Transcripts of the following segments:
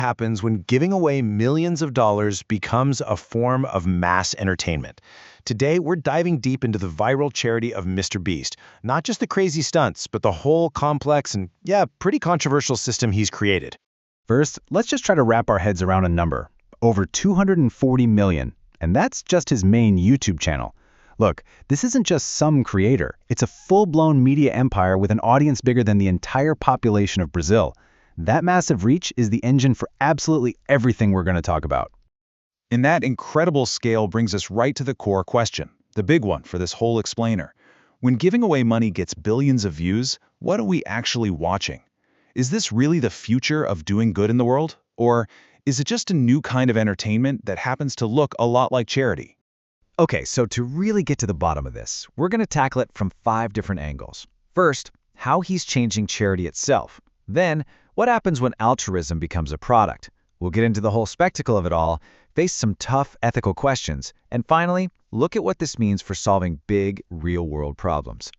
Happens when giving away millions of dollars becomes a form of mass entertainment. Today, we're diving deep into the viral charity of Mr. Beast, not just the crazy stunts, but the whole complex and, yeah, pretty controversial system he's created. First, let's just try to wrap our heads around a number. Over 240 million. And that's just his main YouTube channel. Look, this isn't just some creator. It's a full-blown media empire with an audience bigger than the entire population of Brazil. That massive reach is the engine for absolutely everything we're going to talk about. And that incredible scale brings us right to the core question, the big one for this whole explainer. When giving away money gets billions of views, what are we actually watching? Is this really the future of doing good in the world? Or is it just a new kind of entertainment that happens to look a lot like charity? Okay, so to really get to the bottom of this, we're going to tackle it from 5 different angles. First, how he's changing charity itself. Then, what happens when altruism becomes a product? We'll get into the whole spectacle of it all, face some tough ethical questions, and finally, look at what this means for solving big, real-world problems.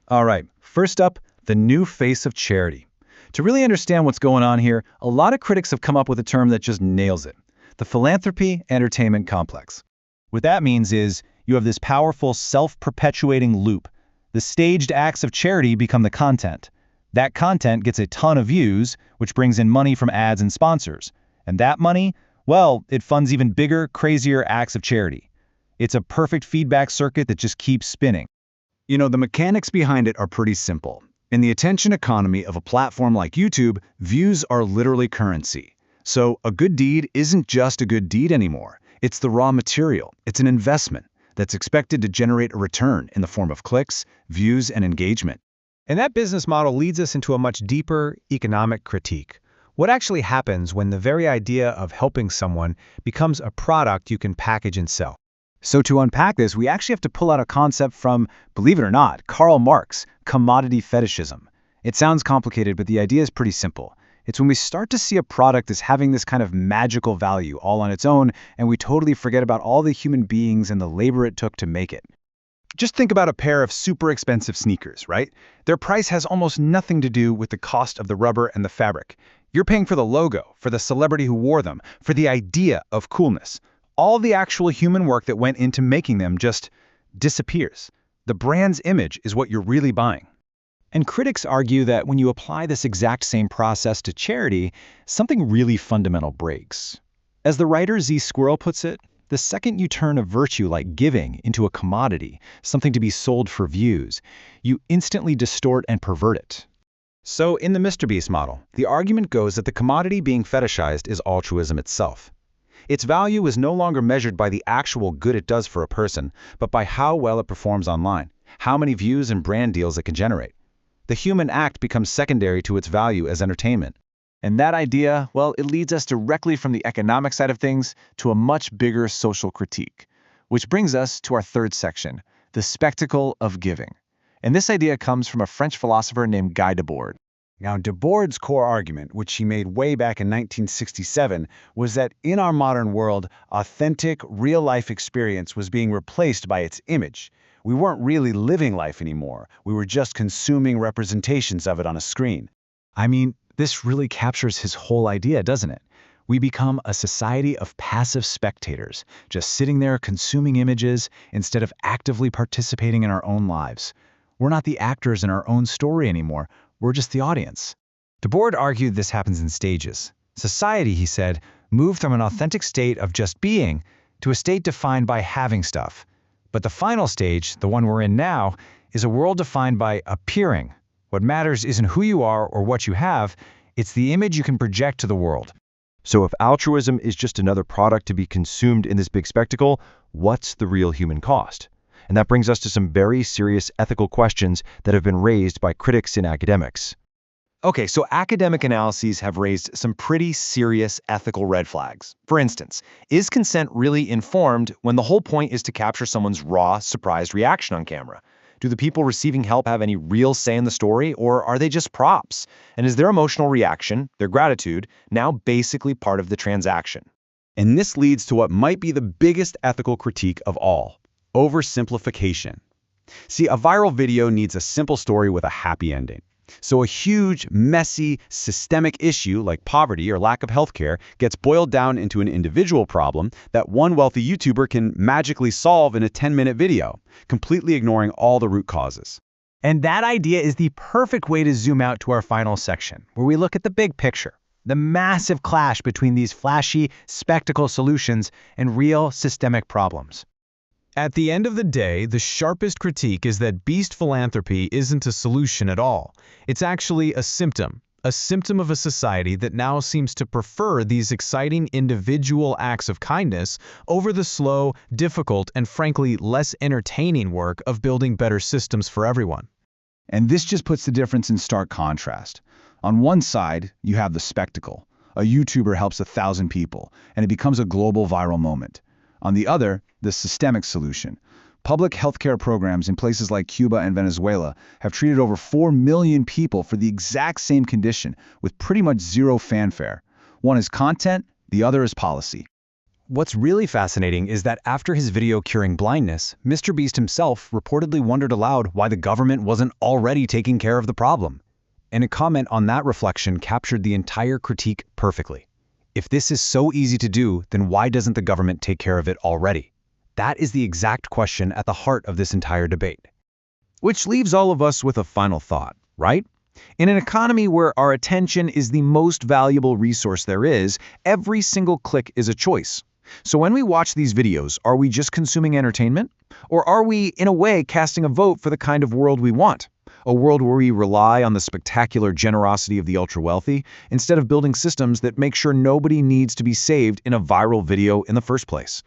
All right, first up, the new face of charity. To really understand what's going on here, a lot of critics have come up with a term that just nails it: the philanthropy entertainment complex. What that means is you have this powerful self-perpetuating loop. The staged acts of charity become the content. That content gets a ton of views, which brings in money from ads and sponsors. And that money, well, it funds even bigger, crazier acts of charity. It's a perfect feedback circuit that just keeps spinning. You know, the mechanics behind it are pretty simple. In the attention economy of a platform like YouTube, views are literally currency. So a good deed isn't just a good deed anymore. It's the raw material. It's an investment that's expected to generate a return in the form of clicks, views, and engagement. And that business model leads us into a much deeper economic critique. What actually happens when the very idea of helping someone becomes a product you can package and sell? So to unpack this, we actually have to pull out a concept from, believe it or not, Karl Marx, commodity fetishism. It sounds complicated, but the idea is pretty simple. It's when we start to see a product as having this kind of magical value all on its own, and we totally forget about all the human beings and the labor it took to make it. Just think about a pair of super expensive sneakers, right? Their price has almost nothing to do with the cost of the rubber and the fabric. You're paying for the logo, for the celebrity who wore them, for the idea of coolness. All the actual human work that went into making them just disappears. The brand's image is what you're really buying. And critics argue that when you apply this exact same process to charity, something really fundamental breaks. As the writer Z Squirrel puts it, the second you turn a virtue like giving into a commodity, something to be sold for views, you instantly distort and pervert it. So in the Mr. Beast model, the argument goes that the commodity being fetishized is altruism itself. Its value is no longer measured by the actual good it does for a person, but by how well it performs online, how many views and brand deals it can generate. The human act becomes secondary to its value as entertainment. And that idea, well, it leads us directly from the economic side of things to a much bigger social critique, which brings us to our third section, the spectacle of giving. And this idea comes from a French philosopher named Guy Debord. Now, Debord's core argument, which he made way back in 1967, was that in our modern world, authentic, real-life experience was being replaced by its image. We weren't really living life anymore. We were just consuming representations of it on a screen. I mean, this really captures his whole idea, doesn't it? We become a society of passive spectators, just sitting there consuming images instead of actively participating in our own lives. We're not the actors in our own story anymore. We're just the audience. Debord argued this happens in stages. Society, he said, moved from an authentic state of just being to a state defined by having stuff. But the final stage, the one we're in now, is a world defined by appearing. What matters isn't who you are or what you have, it's the image you can project to the world. So if altruism is just another product to be consumed in this big spectacle, what's the real human cost? And that brings us to some very serious ethical questions that have been raised by critics and academics. Okay, so academic analyses have raised some pretty serious ethical red flags. For instance, is consent really informed when the whole point is to capture someone's raw, surprised reaction on camera? Do the people receiving help have any real say in the story, or are they just props? And is their emotional reaction, their gratitude, now basically part of the transaction? And this leads to what might be the biggest ethical critique of all: oversimplification. See, a viral video needs a simple story with a happy ending. So a huge, messy, systemic issue like poverty or lack of healthcare gets boiled down into an individual problem that one wealthy YouTuber can magically solve in a 10-minute video, completely ignoring all the root causes. And that idea is the perfect way to zoom out to our final section, where we look at the big picture, the massive clash between these flashy, spectacle solutions and real systemic problems. At the end of the day, the sharpest critique is that beast philanthropy isn't a solution at all. It's actually a symptom of a society that now seems to prefer these exciting individual acts of kindness over the slow, difficult, and frankly less entertaining work of building better systems for everyone. And this just puts the difference in stark contrast. On one side, you have the spectacle. A YouTuber helps 1,000 people, and it becomes a global viral moment. On the other, the systemic solution. Public healthcare programs in places like Cuba and Venezuela have treated over 4 million people for the exact same condition with pretty much zero fanfare. One is content, the other is policy. What's really fascinating is that after his video curing blindness, MrBeast himself reportedly wondered aloud why the government wasn't already taking care of the problem. And a comment on that reflection captured the entire critique perfectly. If this is so easy to do, then why doesn't the government take care of it already? That is the exact question at the heart of this entire debate. Which leaves all of us with a final thought, right? In an economy where our attention is the most valuable resource there is, every single click is a choice. So when we watch these videos, are we just consuming entertainment? Or are we, in a way, casting a vote for the kind of world we want? A world where we rely on the spectacular generosity of the ultra-wealthy instead of building systems that make sure nobody needs to be saved in a viral video in the first place.